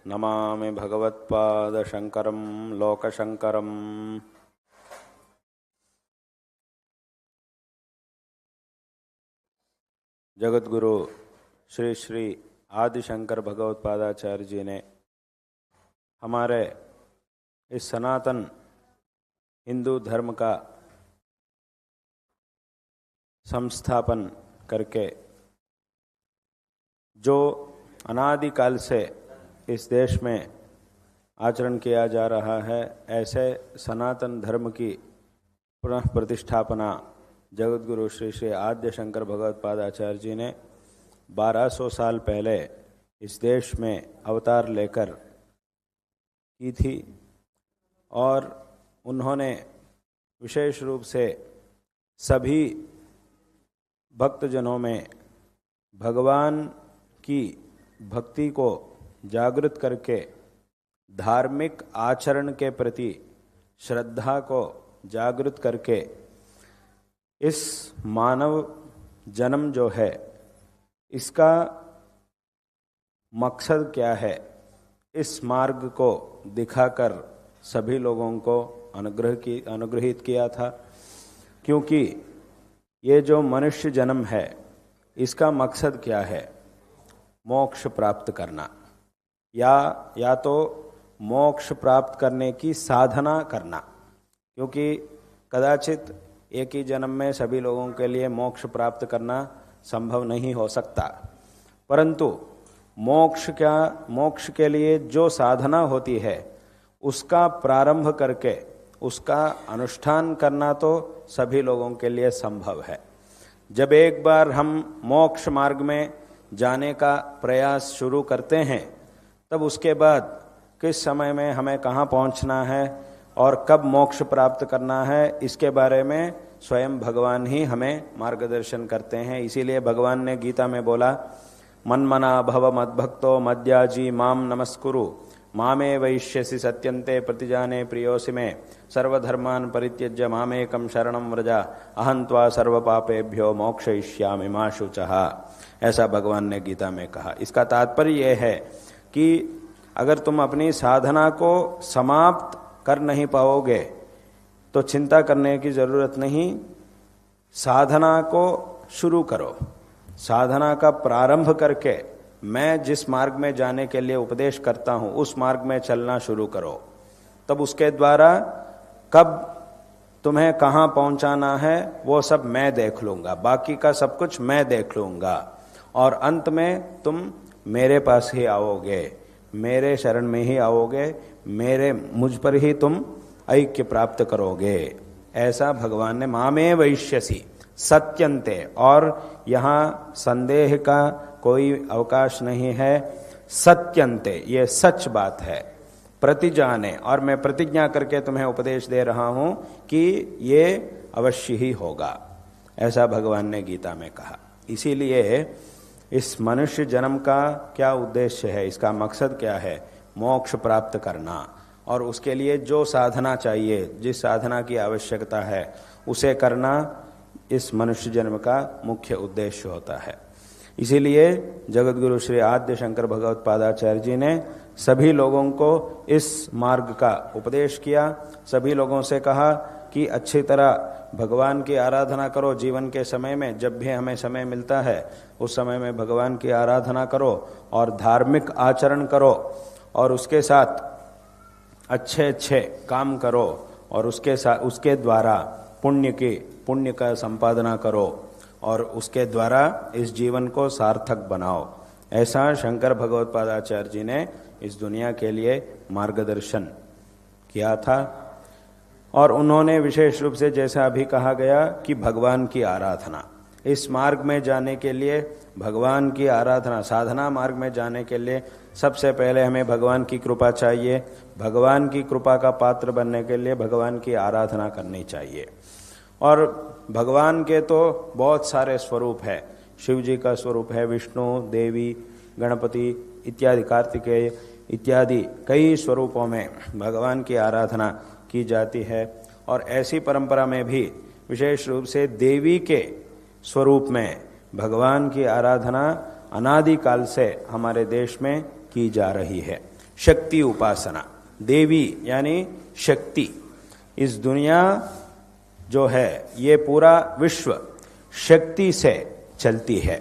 नमामि भगवत्पादशङ्करं लोकशङ्करम्। जगद्गुरु श्री श्री आदिशंकर भगवत्पादाचार्य जी ने हमारे इस सनातन हिंदू धर्म का संस्थापन करके जो अनादिकाल से इस देश में आचरण किया जा रहा है, ऐसे सनातन धर्म की पुनः प्रतिष्ठापना जगद्गुरु श्री श्री आद्य शंकर भगवत्पादाचार्य जी ने 1200 साल पहले इस देश में अवतार लेकर की थी। और उन्होंने विशेष रूप से सभी भक्तजनों में भगवान की भक्ति को जागृत करके धार्मिक आचरण के प्रति श्रद्धा को जागृत करके इस मानव जन्म जो है इसका मकसद क्या है, इस मार्ग को दिखाकर सभी लोगों को अनुग्रहित किया था। क्योंकि ये जो मनुष्य जन्म है इसका मकसद क्या है? मोक्ष प्राप्त करना, या तो मोक्ष प्राप्त करने की साधना करना। क्योंकि कदाचित एक ही जन्म में सभी लोगों के लिए मोक्ष प्राप्त करना संभव नहीं हो सकता, परंतु मोक्ष के लिए जो साधना होती है उसका प्रारंभ करके उसका अनुष्ठान करना तो सभी लोगों के लिए संभव है। जब एक बार हम मोक्ष मार्ग में जाने का प्रयास शुरू करते हैं, तब उसके बाद किस समय में हमें कहाँ पहुँचना है और कब मोक्ष प्राप्त करना है, इसके बारे में स्वयं भगवान ही हमें मार्गदर्शन करते हैं। इसीलिए भगवान ने गीता में बोला, मन्मना भव मद्भक्तो मद्याजी माम नमस्कुरु मामे वैश्यसि सत्यन्ते प्रतिजाने प्रियोसि मे सर्वधर्मान् परित्यज्य मामेकं शरणं व्रजा अहं त्वा सर्वपापेभ्यो मोक्षयिष्यामि मा शुचः। ऐसा भगवान ने गीता में कहा। इसका तात्पर्य यह है कि अगर तुम अपनी साधना को समाप्त कर नहीं पाओगे तो चिंता करने की जरूरत नहीं, साधना को शुरू करो। साधना का प्रारंभ करके मैं जिस मार्ग में जाने के लिए उपदेश करता हूं उस मार्ग में चलना शुरू करो। तब उसके द्वारा कब तुम्हें कहाँ पहुंचाना है वो सब मैं देख लूंगा, बाकी का सब कुछ मैं देख लूंगा। और अंत में तुम मेरे पास ही आओगे, मेरे शरण में ही आओगे, मुझ पर ही तुम ऐक्य प्राप्त करोगे। ऐसा भगवान ने मामे वैश्यसि सत्यन्ते, और यहाँ संदेह का कोई अवकाश नहीं है। सत्यन्ते ये सच बात है, प्रतिजाने, और मैं प्रतिज्ञा करके तुम्हें उपदेश दे रहा हूं कि ये अवश्य ही होगा। ऐसा भगवान ने गीता में कहा। इसीलिए इस मनुष्य जन्म का क्या उद्देश्य है, इसका मकसद क्या है? मोक्ष प्राप्त करना, और उसके लिए जो साधना चाहिए, जिस साधना की आवश्यकता है उसे करना इस मनुष्य जन्म का मुख्य उद्देश्य होता है। इसीलिए जगद्गुरु श्री आद्य शंकर भगवत्पादाचार्य जी ने सभी लोगों को इस मार्ग का उपदेश किया। सभी लोगों से कहा कि अच्छी तरह भगवान की आराधना करो। जीवन के समय में जब भी हमें समय मिलता है उस समय में भगवान की आराधना करो और धार्मिक आचरण करो, और उसके साथ अच्छे अच्छे काम करो, और उसके द्वारा पुण्य का संपादना करो, और उसके द्वारा इस जीवन को सार्थक बनाओ। ऐसा शंकर भगवत्पादाचार्य जी ने इस दुनिया के लिए मार्गदर्शन किया था। और उन्होंने विशेष रूप से, जैसा अभी कहा गया, कि भगवान की आराधना, इस मार्ग में जाने के लिए भगवान की आराधना, साधना मार्ग में जाने के लिए सबसे पहले हमें भगवान की कृपा चाहिए। भगवान की कृपा का पात्र बनने के लिए भगवान की आराधना करनी चाहिए। और भगवान के तो बहुत सारे स्वरूप है। शिव जी का स्वरूप है विष्णु, देवी, गणपति इत्यादि, कार्तिकेय इत्यादि कई स्वरूपों में भगवान की आराधना की जाती है। और ऐसी परंपरा में भी विशेष रूप से देवी के स्वरूप में भगवान की आराधना अनादिकाल से हमारे देश में की जा रही है। शक्ति उपासना, देवी यानी शक्ति। इस दुनिया जो है ये पूरा विश्व शक्ति से चलती है।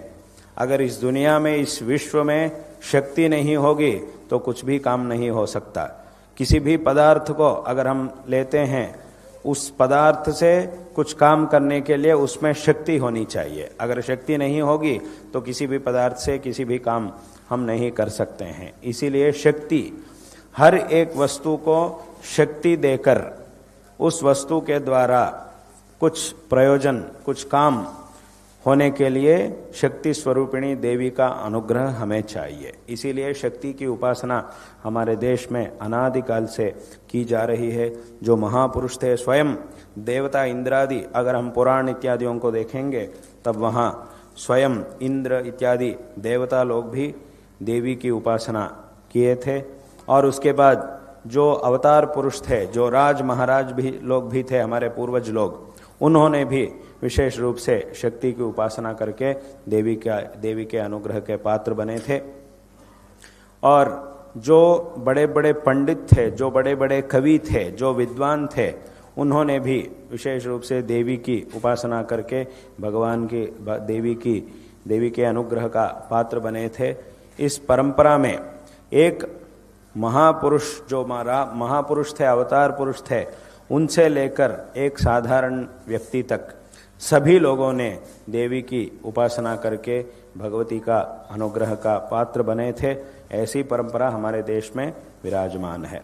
अगर इस दुनिया में, इस विश्व में शक्ति नहीं होगी तो कुछ भी काम नहीं हो सकता। किसी भी पदार्थ को अगर हम लेते हैं, उस पदार्थ से कुछ काम करने के लिए उसमें शक्ति होनी चाहिए। अगर शक्ति नहीं होगी तो किसी भी पदार्थ से किसी भी काम हम नहीं कर सकते हैं। इसीलिए शक्ति, हर एक वस्तु को शक्ति देकर उस वस्तु के द्वारा कुछ प्रयोजन, कुछ काम होने के लिए शक्ति स्वरूपिणी देवी का अनुग्रह हमें चाहिए। इसीलिए शक्ति की उपासना हमारे देश में अनादिकाल से की जा रही है। जो महापुरुष थे, स्वयं देवता इंद्रादि, अगर हम पुराण इत्यादियों को देखेंगे तब वहाँ स्वयं इंद्र इत्यादि देवता लोग भी देवी की उपासना किए थे। और उसके बाद जो अवतार पुरुष थे, जो राज महाराज भी लोग भी थे, हमारे पूर्वज लोग, उन्होंने भी विशेष रूप से शक्ति की उपासना करके देवी के अनुग्रह के पात्र बने थे। और जो बड़े बड़े पंडित थे, जो बड़े बड़े कवि थे, जो विद्वान थे, उन्होंने भी विशेष रूप से देवी की उपासना करके भगवान की देवी के अनुग्रह का पात्र बने थे। इस परंपरा में एक महापुरुष, जो महापुरुष थे, अवतार पुरुष थे, उनसे लेकर एक साधारण व्यक्ति तक सभी लोगों ने देवी की उपासना करके भगवती का अनुग्रह का पात्र बने थे। ऐसी परंपरा हमारे देश में विराजमान है।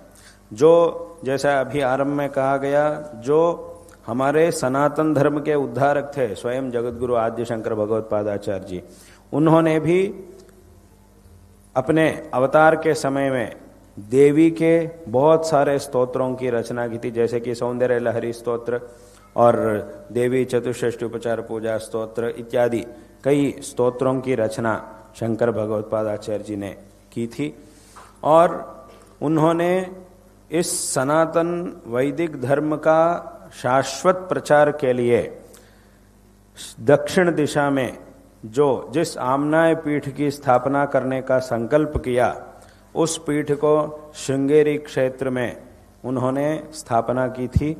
जो जैसा अभी आरंभ में कहा गया, जो हमारे सनातन धर्म के उद्धारक थे, स्वयं जगतगुरु आद्य शंकर भगवत्पादाचार्य जी, उन्होंने भी अपने अवतार के समय में देवी के बहुत सारे स्तोत्रों की रचना की थी, जैसे कि सौंदर्य लहरी स्तोत्र और देवी चतुष्षष्टि उपचार पूजा स्तोत्र इत्यादि कई स्तोत्रों की रचना शंकर भगवत्पादाचार्य जी ने की थी। और उन्होंने इस सनातन वैदिक धर्म का शाश्वत प्रचार के लिए दक्षिण दिशा में जिस आमनाय पीठ की स्थापना करने का संकल्प किया, उस पीठ को श्रृंगेरी क्षेत्र में उन्होंने स्थापना की थी।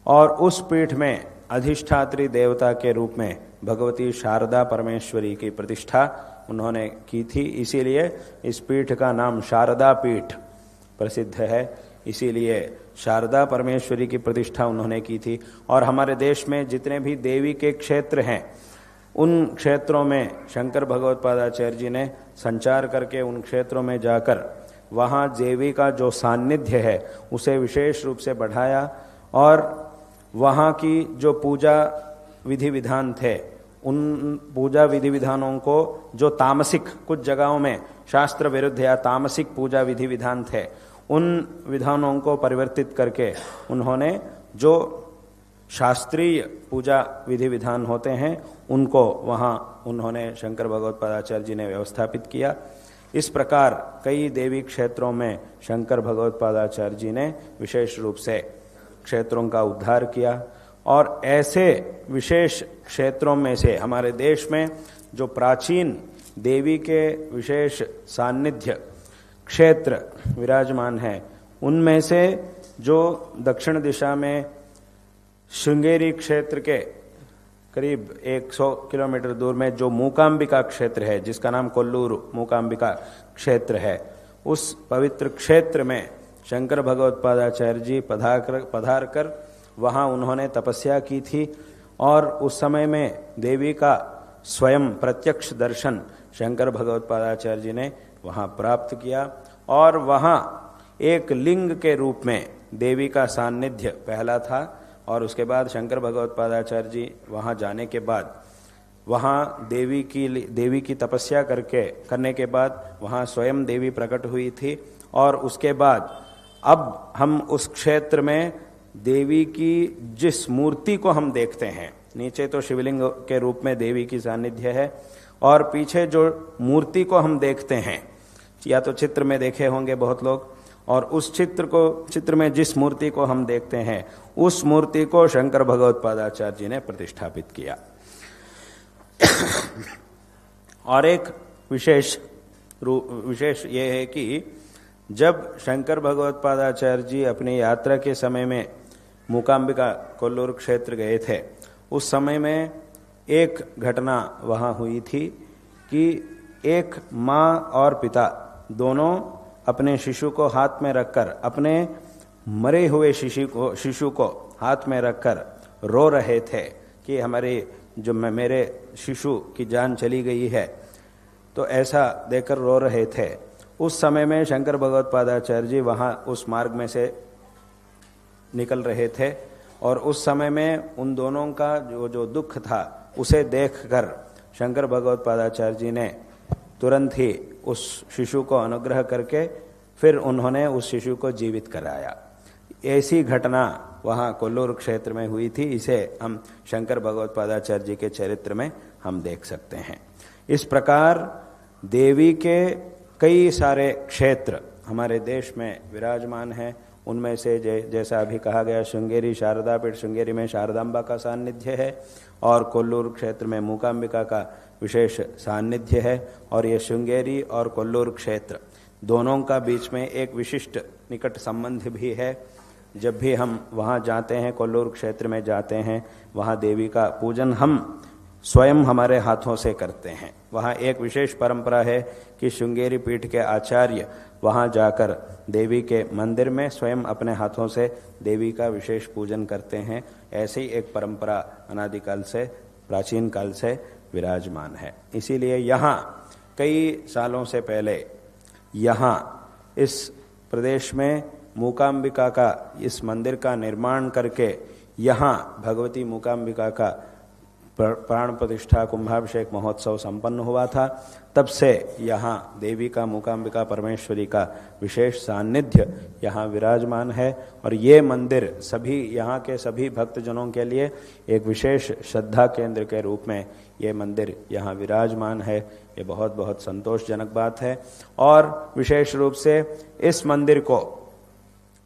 और उस पीठ में अधिष्ठात्री देवता के रूप में भगवती शारदा परमेश्वरी की प्रतिष्ठा उन्होंने की थी। इसीलिए इस पीठ का नाम शारदा पीठ प्रसिद्ध है। इसीलिए शारदा परमेश्वरी की प्रतिष्ठा उन्होंने की थी। और हमारे देश में जितने भी देवी के क्षेत्र हैं, उन क्षेत्रों में शंकर भगवत्पादाचार्य जी ने संचार करके उन क्षेत्रों में जाकर वहाँ देवी का जो सान्निध्य है उसे विशेष रूप से बढ़ाया। और वहाँ की जो पूजा विधि विधान थे, उन पूजा विधि विधानों को जो तामसिक, कुछ जगहों में शास्त्र विरुद्ध या तामसिक पूजा विधि विधान थे, उन विधानों को परिवर्तित करके उन्होंने जो शास्त्रीय पूजा विधि विधान होते हैं उनको वहाँ उन्होंने शंकर भगवत्पादाचार्य जी ने व्यवस्थापित किया। इस प्रकार कई देवी क्षेत्रों में शंकर भगवत्पादाचार्य जी ने विशेष रूप से क्षेत्रों का उद्धार किया। और ऐसे विशेष क्षेत्रों में से हमारे देश में जो प्राचीन देवी के विशेष सान्निध्य क्षेत्र विराजमान है, उनमें से जो दक्षिण दिशा में श्रृंगेरी क्षेत्र के करीब 100 किलोमीटर दूर में जो मूकांबिका क्षेत्र है, जिसका नाम कोल्लूर मूकांबिका क्षेत्र है, उस पवित्र क्षेत्र में शंकर भगवत्पादाचार्य जी पधार कर वहाँ उन्होंने तपस्या की थी। और उस समय में देवी का स्वयं प्रत्यक्ष दर्शन शंकर भगवत्पादाचार्य जी ने वहाँ प्राप्त किया। और वहाँ एक लिंग के रूप में देवी का सान्निध्य पहला था। और उसके बाद शंकर भगवत्पादाचार्य जी वहाँ जाने के बाद, वहाँ देवी की तपस्या करने के बाद वहाँ स्वयं देवी प्रकट हुई थी। और उसके बाद अब हम उस क्षेत्र में देवी की जिस मूर्ति को हम देखते हैं, नीचे तो शिवलिंग के रूप में देवी की सानिध्य है, और पीछे जो मूर्ति को हम देखते हैं, या तो चित्र में देखे होंगे बहुत लोग, और उस चित्र में जिस मूर्ति को हम देखते हैं, उस मूर्ति को शंकर भगवत्पादाचार्य जी ने प्रतिष्ठापित किया। और एक विशेष ये है कि जब शंकर भगवत्पादाचार्य जी अपनी यात्रा के समय में मूकांबिका कोल्लूर क्षेत्र गए थे, उस समय में एक घटना वहाँ हुई थी कि एक माँ और पिता दोनों अपने शिशु को हाथ में रखकर, अपने मरे हुए शिशु को हाथ में रखकर रो रहे थे कि मेरे शिशु की जान चली गई है। तो ऐसा देखकर रो रहे थे। उस समय में शंकर भगवत्पादाचार्य जी वहाँ उस मार्ग में से निकल रहे थे और उस समय में उन दोनों का जो दुख था उसे देखकर शंकर भगवत्पादाचार्य जी ने तुरंत ही उस शिशु को अनुग्रह करके फिर उन्होंने उस शिशु को जीवित कराया। ऐसी घटना वहाँ कोल्लूर क्षेत्र में हुई थी। इसे हम शंकर भगवत्पादाचार्य जी के चरित्र में हम देख सकते हैं। इस प्रकार देवी के कई सारे क्षेत्र हमारे देश में विराजमान हैं। उनमें से जैसा अभी कहा गया, श्रृंगेरी शारदा पीठ, श्रृंगेरी में शारदांबा का सान्निध्य है और कोल्लूर क्षेत्र में मूकांबिका का विशेष सान्निध्य है। और ये श्रृंगेरी और कोल्लूर क्षेत्र दोनों का बीच में एक विशिष्ट निकट संबंध भी है। जब भी हम वहाँ जाते हैं, कोल्लूर क्षेत्र में जाते हैं, वहाँ देवी का पूजन हम स्वयं हमारे हाथों से करते हैं। वहाँ एक विशेष परंपरा है कि श्रृंगेरी पीठ के आचार्य वहाँ जाकर देवी के मंदिर में स्वयं अपने हाथों से देवी का विशेष पूजन करते हैं। ऐसी एक परंपरा अनादिकाल से, प्राचीन काल से विराजमान है। इसीलिए यहाँ कई सालों से पहले यहाँ इस प्रदेश में मूकांबिका का इस मंदिर का निर्माण करके यहाँ भगवती मूकांबिका का प्राण प्रतिष्ठा कुंभाभिषेक महोत्सव संपन्न हुआ था। तब से यहाँ देवी का, मूकांबिका परमेश्वरी का विशेष सान्निध्य यहाँ विराजमान है। और ये मंदिर सभी यहाँ के सभी भक्तजनों के लिए एक विशेष श्रद्धा केंद्र के रूप में ये मंदिर यहाँ विराजमान है। ये बहुत बहुत संतोषजनक बात है। और विशेष रूप से इस मंदिर को,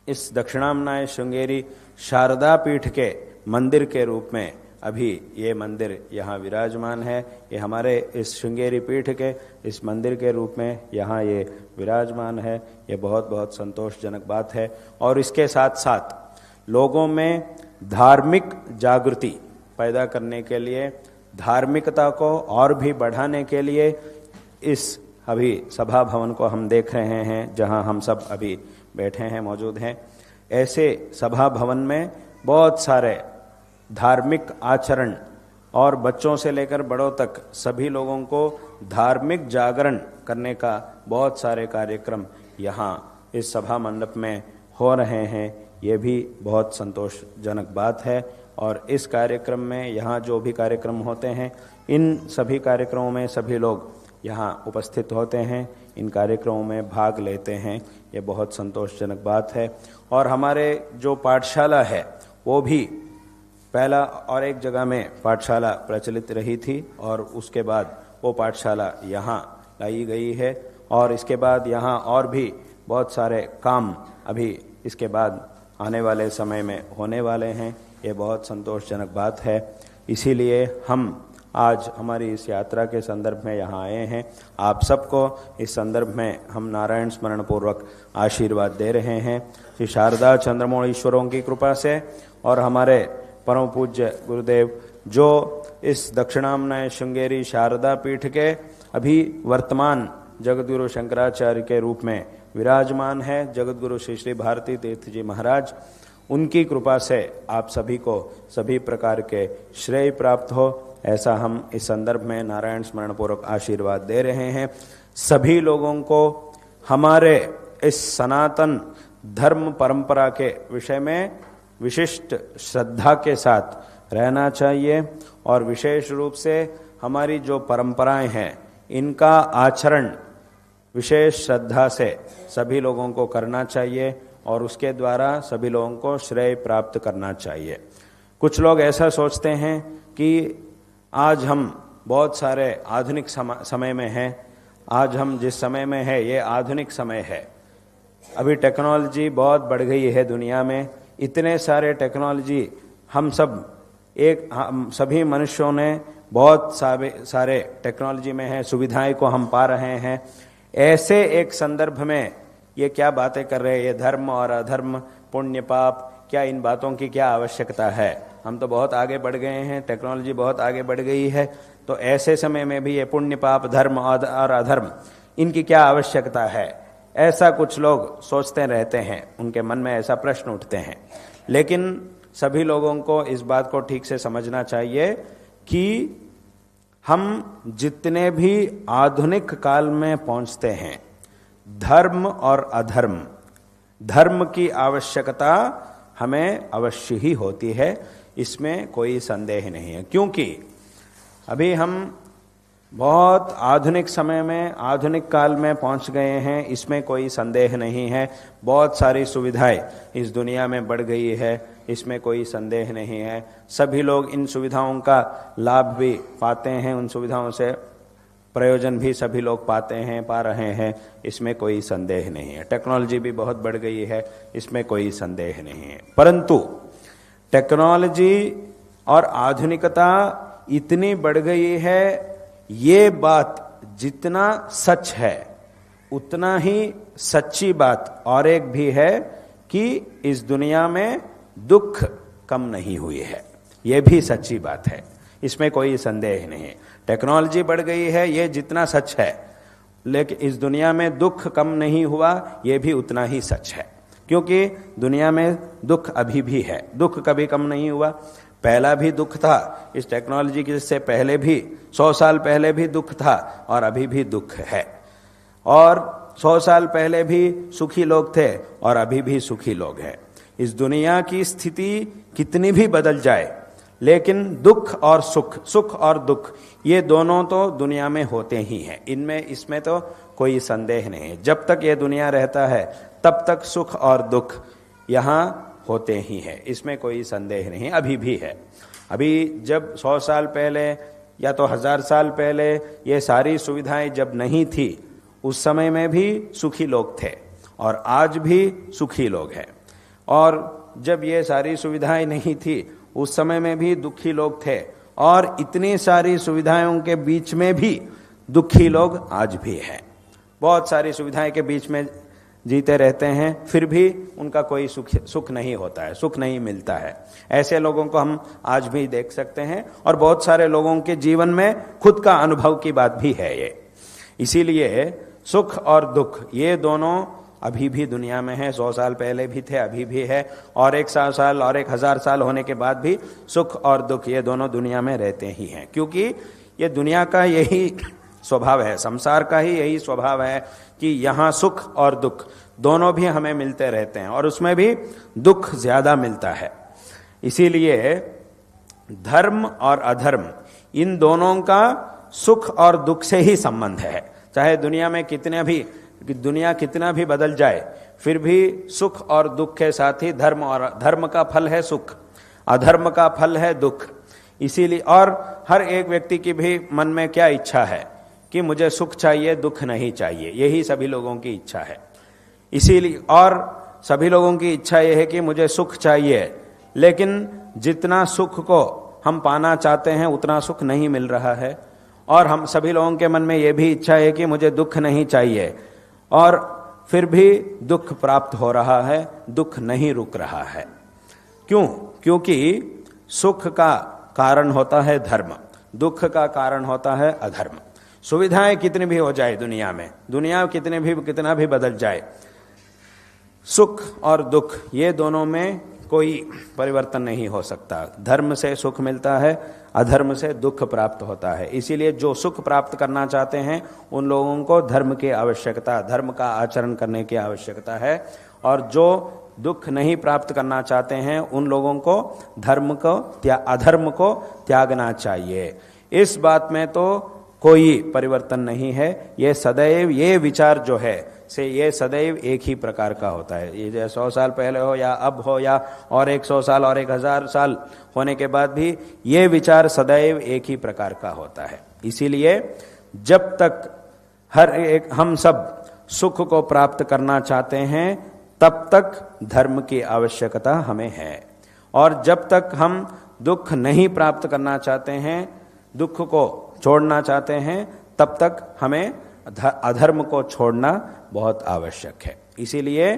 इस दक्षिणाम्नाय श्रृंगेरी शारदा पीठ के मंदिर के रूप में अभी ये मंदिर यहाँ विराजमान है। ये हमारे इस श्रृंगेरी पीठ के इस मंदिर के रूप में यहाँ ये विराजमान है। ये बहुत बहुत संतोषजनक बात है। और इसके साथ साथ लोगों में धार्मिक जागृति पैदा करने के लिए, धार्मिकता को और भी बढ़ाने के लिए इस अभी सभा भवन को हम देख रहे हैं, जहाँ हम सब अभी बैठे हैं, मौजूद हैं। ऐसे सभा भवन में बहुत सारे धार्मिक आचरण और बच्चों से लेकर बड़ों तक सभी लोगों को धार्मिक जागरण करने का बहुत सारे कार्यक्रम यहाँ इस सभा मंडप में हो रहे हैं। ये भी बहुत संतोषजनक बात है। और इस कार्यक्रम में यहाँ जो भी कार्यक्रम होते हैं, इन सभी कार्यक्रमों में सभी लोग यहाँ उपस्थित होते हैं, इन कार्यक्रमों में भाग लेते हैं। ये बहुत संतोषजनक बात है। और हमारे जो पाठशाला है वो भी पहला और एक जगह में पाठशाला प्रचलित रही थी और उसके बाद वो पाठशाला यहाँ लाई गई है। और इसके बाद यहाँ और भी बहुत सारे काम अभी इसके बाद आने वाले समय में होने वाले हैं। ये बहुत संतोषजनक बात है। इसीलिए हम आज हमारी इस यात्रा के संदर्भ में यहाँ आए हैं। आप सबको इस संदर्भ में हम नारायण स्मरण पूर्वक आशीर्वाद दे रहे हैं। श्री शारदा चंद्रमौली ईश्वरों की कृपा से और हमारे परम पूज्य गुरुदेव जो इस दक्षिणाम्नाय श्रृंगेरी शारदा पीठ के अभी वर्तमान जगतगुरु शंकराचार्य के रूप में विराजमान है, जगतगुरु श्री श्री भारती तीर्थ जी महाराज, उनकी कृपा से आप सभी को सभी प्रकार के श्रेय प्राप्त हो, ऐसा हम इस संदर्भ में नारायण स्मरण पूर्वक आशीर्वाद दे रहे हैं। सभी लोगों को हमारे इस सनातन धर्म परंपरा के विषय में विशिष्ट श्रद्धा के साथ रहना चाहिए और विशेष रूप से हमारी जो परंपराएं हैं इनका आचरण विशेष श्रद्धा से सभी लोगों को करना चाहिए और उसके द्वारा सभी लोगों को श्रेय प्राप्त करना चाहिए। कुछ लोग ऐसा सोचते हैं कि आज हम बहुत सारे आधुनिक समय में हैं, आज हम जिस समय में है ये आधुनिक समय है, अभी टेक्नोलॉजी बहुत बढ़ गई है दुनिया में, इतने सारे टेक्नोलॉजी हम सभी मनुष्यों ने बहुत सारे टेक्नोलॉजी में है, सुविधाएं को हम पा रहे हैं। ऐसे एक संदर्भ में ये क्या बातें कर रहे हैं, ये धर्म और अधर्म, पुण्य पाप, क्या इन बातों की क्या आवश्यकता है? हम तो बहुत आगे बढ़ गए हैं, टेक्नोलॉजी बहुत आगे बढ़ गई है, तो ऐसे समय में भी ये पुण्य पाप, धर्म और अधर्म, इनकी क्या आवश्यकता है? ऐसा कुछ लोग सोचते रहते हैं, उनके मन में ऐसा प्रश्न उठते हैं। लेकिन सभी लोगों को इस बात को ठीक से समझना चाहिए कि हम जितने भी आधुनिक काल में पहुंचते हैं, धर्म और अधर्म, धर्म की आवश्यकता हमें अवश्य ही होती है, इसमें कोई संदेह नहीं है। क्योंकि अभी हम बहुत आधुनिक समय में, आधुनिक काल में पहुंच गए हैं, इसमें कोई संदेह नहीं है। बहुत सारी सुविधाएं इस दुनिया में बढ़ गई है, इसमें कोई संदेह नहीं है। सभी लोग इन सुविधाओं का लाभ भी पाते हैं, उन सुविधाओं से प्रयोजन भी सभी लोग पाते हैं, पा रहे हैं, इसमें कोई संदेह नहीं है। टेक्नोलॉजी भी बहुत बढ़ गई है, इसमें कोई संदेह नहीं है। परंतु टेक्नोलॉजी और आधुनिकता इतनी बढ़ गई है, ये बात जितना सच है उतना ही सच्ची बात और एक भी है कि इस दुनिया में दुख कम नहीं हुई है। ये भी सच्ची बात है, इसमें कोई संदेह नहीं। टेक्नोलॉजी बढ़ गई है, ये जितना सच है, लेकिन इस दुनिया में दुख कम नहीं हुआ, ये भी उतना ही सच है। क्योंकि दुनिया में दुख अभी भी है, दुख कभी कम नहीं हुआ। पहला भी दुख था, इस टेक्नोलॉजी के से पहले भी 100 साल पहले भी दुख था और अभी भी दुख है। और 100 साल पहले भी सुखी लोग थे और अभी भी सुखी लोग हैं। इस दुनिया की स्थिति कितनी भी बदल जाए, लेकिन दुख और सुख, सुख और दुख, ये दोनों तो दुनिया में होते ही हैं। इसमें तो कोई संदेह नहीं है। जब तक ये दुनिया रहता है तब तक सुख और दुख यहाँ होते ही हैं, इसमें कोई संदेह नहीं, अभी भी है। अभी जब 100 साल पहले या तो 1000 साल पहले ये सारी सुविधाएं जब नहीं थी, उस समय में भी सुखी लोग थे और आज भी सुखी लोग हैं। और जब ये सारी सुविधाएं नहीं थी, उस समय में भी दुखी लोग थे और इतनी सारी सुविधाओं के बीच में भी दुखी लोग आज भी हैं। बहुत सारी सुविधाएं के बीच में जीते रहते हैं, फिर भी उनका कोई सुख नहीं होता है, सुख नहीं मिलता है। ऐसे लोगों को हम आज भी देख सकते हैं और बहुत सारे लोगों के जीवन में खुद का अनुभव की बात भी है ये। इसीलिए सुख और दुख ये दोनों अभी भी दुनिया में है। 100 साल पहले भी थे, अभी भी है, और 100 साल और 1000 साल होने के बाद भी सुख और दुख ये दोनों दुनिया में रहते ही हैं। क्योंकि ये दुनिया का यही स्वभाव है, संसार का ही यही स्वभाव है कि यहाँ सुख और दुख दोनों भी हमें मिलते रहते हैं और उसमें भी दुख ज्यादा मिलता है। इसीलिए धर्म और अधर्म इन दोनों का सुख और दुख से ही संबंध है। चाहे दुनिया कितना भी बदल जाए, फिर भी सुख और दुख के साथ ही धर्म का फल है सुख, अधर्म का फल है दुख। इसीलिए और हर एक व्यक्ति की भी मन में क्या इच्छा है कि मुझे सुख चाहिए, दुख नहीं चाहिए, यही सभी लोगों की इच्छा है। इसीलिए और सभी लोगों की इच्छा यह है कि मुझे सुख चाहिए, लेकिन जितना सुख को हम पाना चाहते हैं उतना सुख नहीं मिल रहा है। और हम सभी लोगों के मन में यह भी इच्छा है कि मुझे दुख नहीं चाहिए, और फिर भी दुख प्राप्त हो रहा है, दुख नहीं रुक रहा है। क्यों? क्योंकि सुख का कारण होता है धर्म, दुख का कारण होता है अधर्म। सुविधाएं कितनी भी हो जाए दुनिया में, दुनिया कितना भी बदल जाए, सुख और दुख ये दोनों में कोई परिवर्तन नहीं हो सकता। धर्म से सुख मिलता है, अधर्म से दुख प्राप्त होता है। इसीलिए जो सुख प्राप्त करना चाहते हैं उन लोगों को धर्म की आवश्यकता, धर्म का आचरण करने की आवश्यकता है, और जो दुख नहीं प्राप्त करना चाहते हैं उन लोगों को अधर्म को त्यागना चाहिए। इस बात में तो कोई परिवर्तन नहीं है। ये सदैव ये विचार जो है से ये सदैव एक ही प्रकार का होता है। ये 100 साल पहले हो या अब हो या और 100 साल और 1000 साल होने के बाद भी ये विचार सदैव एक ही प्रकार का होता है। इसीलिए जब तक हम सब सुख को प्राप्त करना चाहते हैं तब तक धर्म की आवश्यकता हमें है, और जब तक हम दुख नहीं प्राप्त करना चाहते हैं, दुख को छोड़ना चाहते हैं, तब तक हमें अधर्म को छोड़ना बहुत आवश्यक है। इसीलिए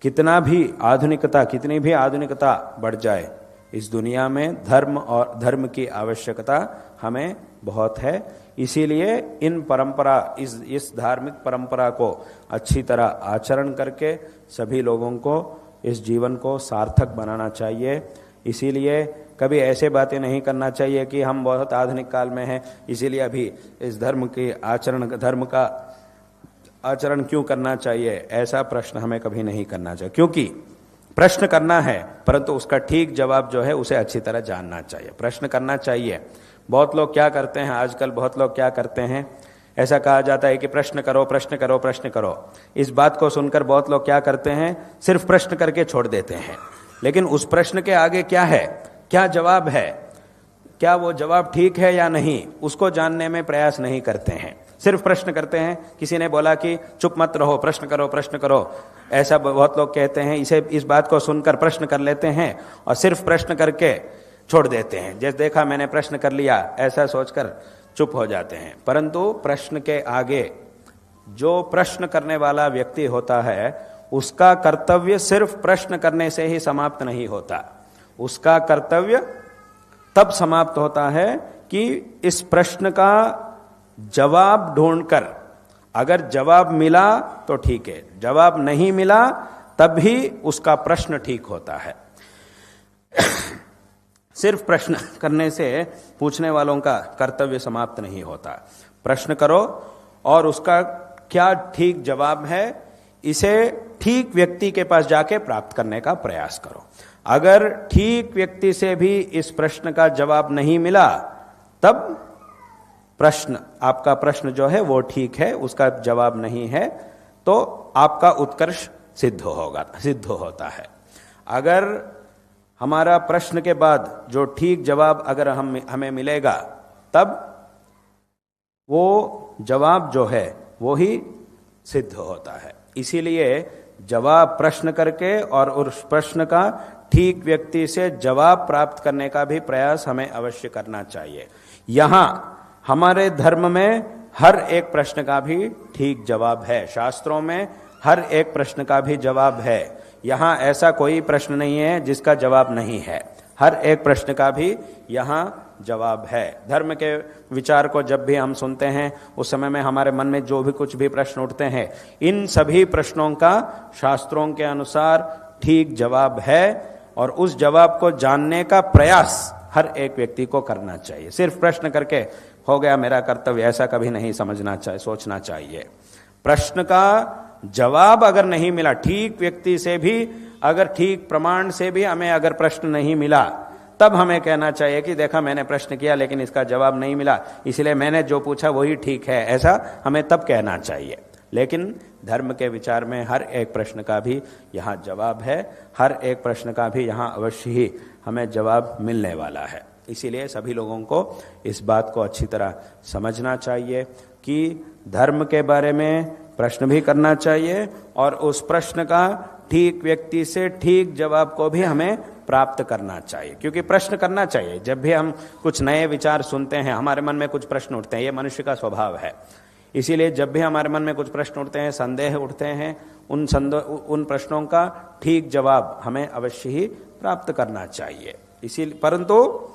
कितना भी कितनी भी आधुनिकता बढ़ जाए, इस दुनिया में धर्म और धर्म की आवश्यकता हमें बहुत है। इसीलिए इस धार्मिक परंपरा को अच्छी तरह आचरण करके सभी लोगों को इस जीवन को सार्थक बनाना चाहिए। इसीलिए कभी ऐसे बातें नहीं करना चाहिए कि हम बहुत आधुनिक काल में हैं, इसीलिए अभी इस धर्म का आचरण क्यों करना चाहिए, ऐसा प्रश्न हमें कभी नहीं करना चाहिए। क्योंकि प्रश्न करना है, परंतु उसका ठीक जवाब जो है उसे अच्छी तरह जानना चाहिए। प्रश्न करना चाहिए। बहुत लोग क्या करते हैं आजकल, बहुत लोग क्या करते हैं, ऐसा कहा जाता है कि प्रश्न करो प्रश्न करो प्रश्न करो। इस बात को सुनकर बहुत लोग क्या करते हैं, सिर्फ प्रश्न करके छोड़ देते हैं। लेकिन उस प्रश्न के आगे क्या है, क्या जवाब है, क्या वो जवाब ठीक है या नहीं, उसको जानने में प्रयास नहीं करते हैं। सिर्फ प्रश्न करते हैं। किसी ने बोला कि चुप मत रहो, प्रश्न करो प्रश्न करो, ऐसा बहुत लोग कहते हैं। इस बात को सुनकर प्रश्न कर लेते हैं और सिर्फ प्रश्न करके छोड़ देते हैं। जैसे देखा मैंने प्रश्न कर लिया, ऐसा सोचकर चुप हो जाते हैं। परंतु प्रश्न के आगे जो प्रश्न करने वाला व्यक्ति होता है, उसका कर्तव्य सिर्फ प्रश्न करने से ही समाप्त नहीं होता। उसका कर्तव्य तब समाप्त होता है कि इस प्रश्न का जवाब ढूंढकर, अगर जवाब मिला तो ठीक है, जवाब नहीं मिला तब ही उसका प्रश्न ठीक होता है। सिर्फ प्रश्न करने से पूछने वालों का कर्तव्य समाप्त नहीं होता। प्रश्न करो और उसका क्या ठीक जवाब है, इसे ठीक व्यक्ति के पास जाके प्राप्त करने का प्रयास करो। अगर ठीक व्यक्ति से भी इस प्रश्न का जवाब नहीं मिला, तब आपका प्रश्न जो है वो ठीक है, उसका जवाब नहीं है, तो आपका उत्कर्ष सिद्ध होता है। अगर हमारा प्रश्न के बाद जो ठीक जवाब अगर हमें मिलेगा, तब वो जवाब जो है वो ही सिद्ध होता है। इसीलिए जवाब प्रश्न करके और उस प्रश्न का ठीक व्यक्ति से जवाब प्राप्त करने का भी प्रयास हमें अवश्य करना चाहिए। यहां हमारे धर्म में हर एक प्रश्न का भी ठीक जवाब है, शास्त्रों में हर एक प्रश्न का भी जवाब है। यहां ऐसा कोई प्रश्न नहीं है जिसका जवाब नहीं है, हर एक प्रश्न का भी यहां जवाब है। धर्म के विचार को जब भी हम सुनते हैं, उस समय में हमारे मन में जो भी कुछ भी प्रश्न उठते हैं, इन सभी प्रश्नों का शास्त्रों के अनुसार ठीक जवाब है और उस जवाब को जानने का प्रयास हर एक व्यक्ति को करना चाहिए। सिर्फ प्रश्न करके हो गया मेरा कर्तव्य, ऐसा कभी नहीं समझना चाहिए, सोचना चाहिए। प्रश्न का जवाब अगर नहीं मिला, ठीक व्यक्ति से भी अगर ठीक प्रमाण से भी हमें अगर प्रश्न नहीं मिला, तब हमें कहना चाहिए कि देखा मैंने प्रश्न किया लेकिन इसका जवाब नहीं मिला, इसलिए मैंने जो पूछा वही ठीक है, ऐसा हमें तब कहना चाहिए। लेकिन धर्म के विचार में हर एक प्रश्न का भी यहाँ जवाब है, हर एक प्रश्न का भी यहाँ अवश्य ही हमें जवाब मिलने वाला है। इसीलिए सभी लोगों को इस बात को अच्छी तरह समझना चाहिए कि धर्म के बारे में प्रश्न भी करना चाहिए और उस प्रश्न का ठीक व्यक्ति से ठीक जवाब को भी हमें प्राप्त करना चाहिए। क्योंकि प्रश्न करना चाहिए। जब भी हम कुछ नए विचार सुनते हैं, हमारे मन में कुछ प्रश्न उठते हैं, ये मनुष्य का स्वभाव है। इसीलिए जब भी हमारे मन में कुछ प्रश्न उठते हैं, संदेह उठते हैं, उन प्रश्नों का ठीक जवाब हमें अवश्य ही प्राप्त करना चाहिए। इसीलिए परंतु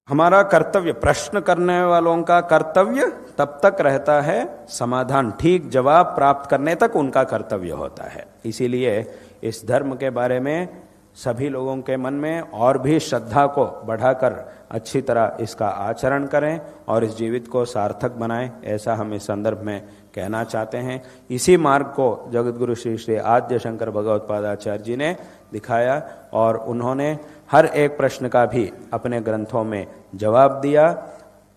हमारा कर्तव्य, प्रश्न करने वालों का कर्तव्य तब तक रहता है, समाधान ठीक जवाब प्राप्त करने तक उनका कर्तव्य होता है। इसीलिए इस धर्म के बारे में सभी लोगों के मन में और भी श्रद्धा को बढ़ाकर अच्छी तरह इसका आचरण करें और इस जीवित को सार्थक बनाएं, ऐसा हम इस संदर्भ में कहना चाहते हैं। इसी मार्ग को जगतगुरु श्री श्री आद्य शंकर भगवत्पादाचार्य जी ने दिखाया और उन्होंने हर एक प्रश्न का भी अपने ग्रंथों में जवाब दिया,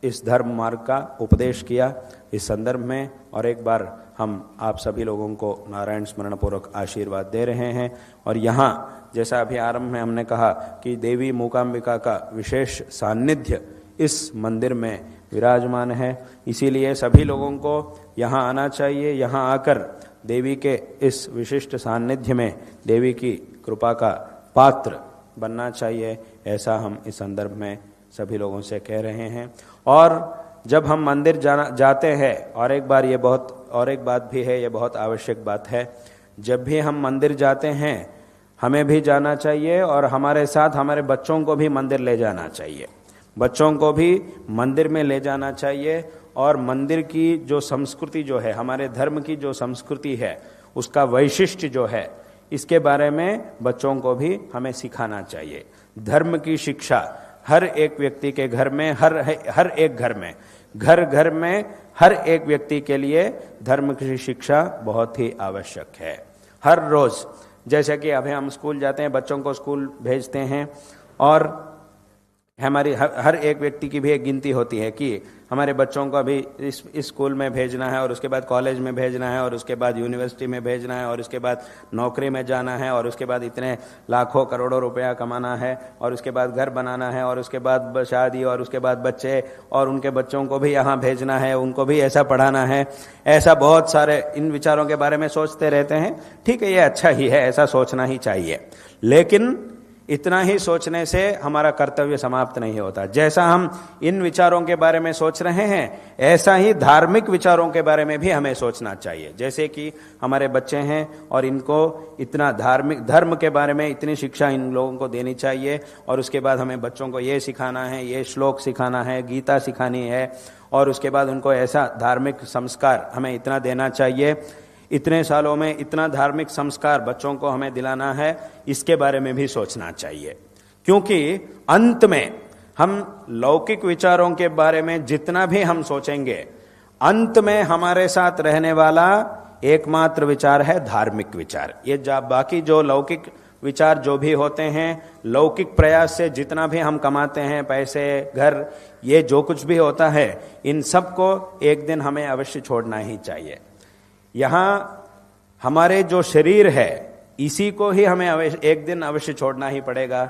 इस धर्म मार्ग का उपदेश किया। इस संदर्भ में और एक बार हम आप सभी लोगों को नारायण स्मरण पूर्वक आशीर्वाद दे रहे हैं। और यहाँ जैसा अभी आरंभ में हमने कहा कि देवी मूकांबिका का विशेष सान्निध्य इस मंदिर में विराजमान है, इसीलिए सभी लोगों को यहाँ आना चाहिए। यहाँ आकर देवी के इस विशिष्ट सान्निध्य में देवी की कृपा का पात्र बनना चाहिए, ऐसा हम इस संदर्भ में सभी लोगों से कह रहे हैं। और जब हम मंदिर जाते हैं, और एक बात भी है, ये बहुत आवश्यक बात है, जब भी हम मंदिर जाते हैं हमें भी जाना चाहिए और हमारे साथ हमारे बच्चों को भी मंदिर ले जाना चाहिए। बच्चों को भी मंदिर में ले जाना चाहिए और मंदिर की जो संस्कृति जो है, हमारे धर्म की जो संस्कृति है, उसका वैशिष्ट्य जो है, इसके बारे में बच्चों को भी हमें सिखाना चाहिए। धर्म की शिक्षा हर एक व्यक्ति के घर में, हर एक घर में, घर में हर एक व्यक्ति के लिए धर्म की शिक्षा बहुत ही आवश्यक है। हर रोज, जैसे कि अभी हम स्कूल जाते हैं, बच्चों को स्कूल भेजते हैं, और हमारी हर एक व्यक्ति की भी एक गिनती होती है कि हमारे बच्चों को अभी इस स्कूल में भेजना है, और उसके बाद कॉलेज में भेजना है, और उसके बाद यूनिवर्सिटी में भेजना है, और उसके बाद नौकरी में जाना है, और उसके बाद इतने लाखों करोड़ों रुपया कमाना है, और उसके बाद घर बनाना है, और उसके बाद शादी, और उसके बाद बच्चे, और उनके बच्चों को भी यहाँ भेजना है, उनको भी ऐसा पढ़ाना है। ऐसा बहुत सारे इन विचारों के बारे में सोचते रहते हैं। ठीक है, ये अच्छा ही है, ऐसा सोचना ही चाहिए, लेकिन इतना ही सोचने से हमारा कर्तव्य समाप्त नहीं होता। जैसा हम इन विचारों के बारे में सोच रहे हैं, ऐसा ही धार्मिक विचारों के बारे में भी हमें सोचना चाहिए। जैसे कि हमारे बच्चे हैं और इनको इतना धार्मिक धर्म के बारे में इतनी शिक्षा इन लोगों को देनी चाहिए, और उसके बाद हमें बच्चों को ये सिखाना है, ये श्लोक सिखाना है, गीता सिखानी है, और उसके बाद उनको ऐसा धार्मिक संस्कार हमें इतना देना चाहिए। इतने सालों में इतना धार्मिक संस्कार बच्चों को हमें दिलाना है, इसके बारे में भी सोचना चाहिए। क्योंकि अंत में हम लौकिक विचारों के बारे में जितना भी हम सोचेंगे, अंत में हमारे साथ रहने वाला एकमात्र विचार है धार्मिक विचार। ये बाकी जो लौकिक विचार जो भी होते हैं, लौकिक प्रयास से जितना भी हम कमाते हैं, पैसे, घर, ये जो कुछ भी होता है, इन सबको एक दिन हमें अवश्य छोड़ना ही चाहिए। यहाँ हमारे जो शरीर है, इसी को ही हमें एक दिन अवश्य छोड़ना ही पड़ेगा,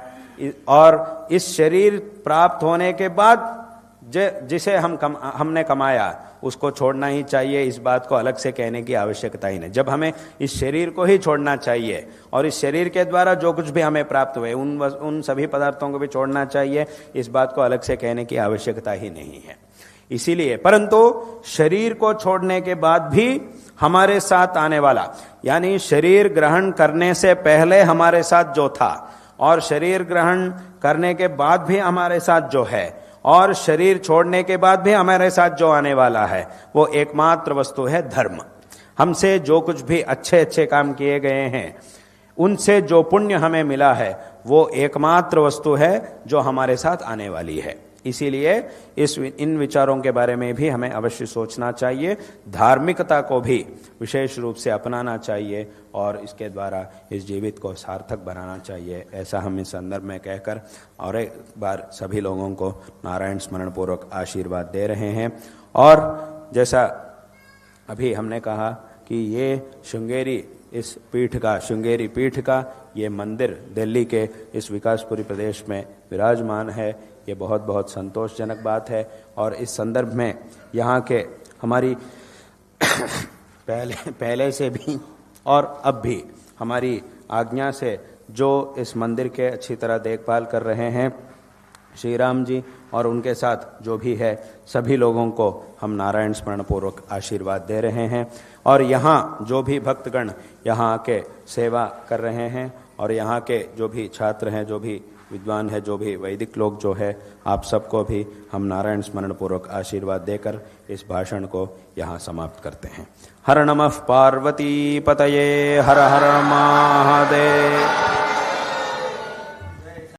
और इस शरीर प्राप्त होने के बाद जिसे हमने कमाया उसको छोड़ना ही चाहिए। इस बात को अलग से कहने की आवश्यकता ही नहीं। जब हमें इस शरीर को ही छोड़ना चाहिए, और इस शरीर के द्वारा जो कुछ भी हमें प्राप्त हुए उन सभी पदार्थों को भी छोड़ना चाहिए, इस बात को अलग से कहने की आवश्यकता ही नहीं है। इसीलिए, परंतु शरीर को छोड़ने के बाद भी हमारे साथ आने वाला, यानी शरीर ग्रहण करने से पहले हमारे साथ जो था, और शरीर ग्रहण करने के बाद भी हमारे साथ जो है, और शरीर छोड़ने के बाद भी हमारे साथ जो आने वाला है, वो एकमात्र वस्तु है धर्म। हमसे जो कुछ भी अच्छे अच्छे काम किए गए हैं, उनसे जो पुण्य हमें मिला है, वो एकमात्र वस्तु है जो हमारे साथ आने वाली है। इसीलिए इन विचारों के बारे में भी हमें अवश्य सोचना चाहिए। धार्मिकता को भी विशेष रूप से अपनाना चाहिए, और इसके द्वारा इस जीवित को सार्थक बनाना चाहिए। ऐसा हम इस संदर्भ में कहकर और एक बार सभी लोगों को नारायण स्मरण पूर्वक आशीर्वाद दे रहे हैं। और जैसा अभी हमने कहा कि ये श्रृंगेरी पीठ का ये मंदिर दिल्ली के इस विकासपुरी प्रदेश में विराजमान है, ये बहुत बहुत संतोषजनक बात है। और इस संदर्भ में यहाँ के हमारी पहले से भी और अब भी हमारी आज्ञा से जो इस मंदिर के अच्छी तरह देखभाल कर रहे हैं, श्री राम जी और उनके साथ जो भी है, सभी लोगों को हम नारायण स्मरण पूर्वक आशीर्वाद दे रहे हैं। और यहाँ जो भी भक्तगण यहाँ के सेवा कर रहे हैं, और यहाँ के जो भी छात्र हैं, जो भी विद्वान है, जो भी वैदिक लोग जो है, आप सबको भी हम नारायण स्मरण पूर्वक आशीर्वाद देकर इस भाषण को यहाँ समाप्त करते हैं। हर नमः पार्वती पतये, हर हर महादेव।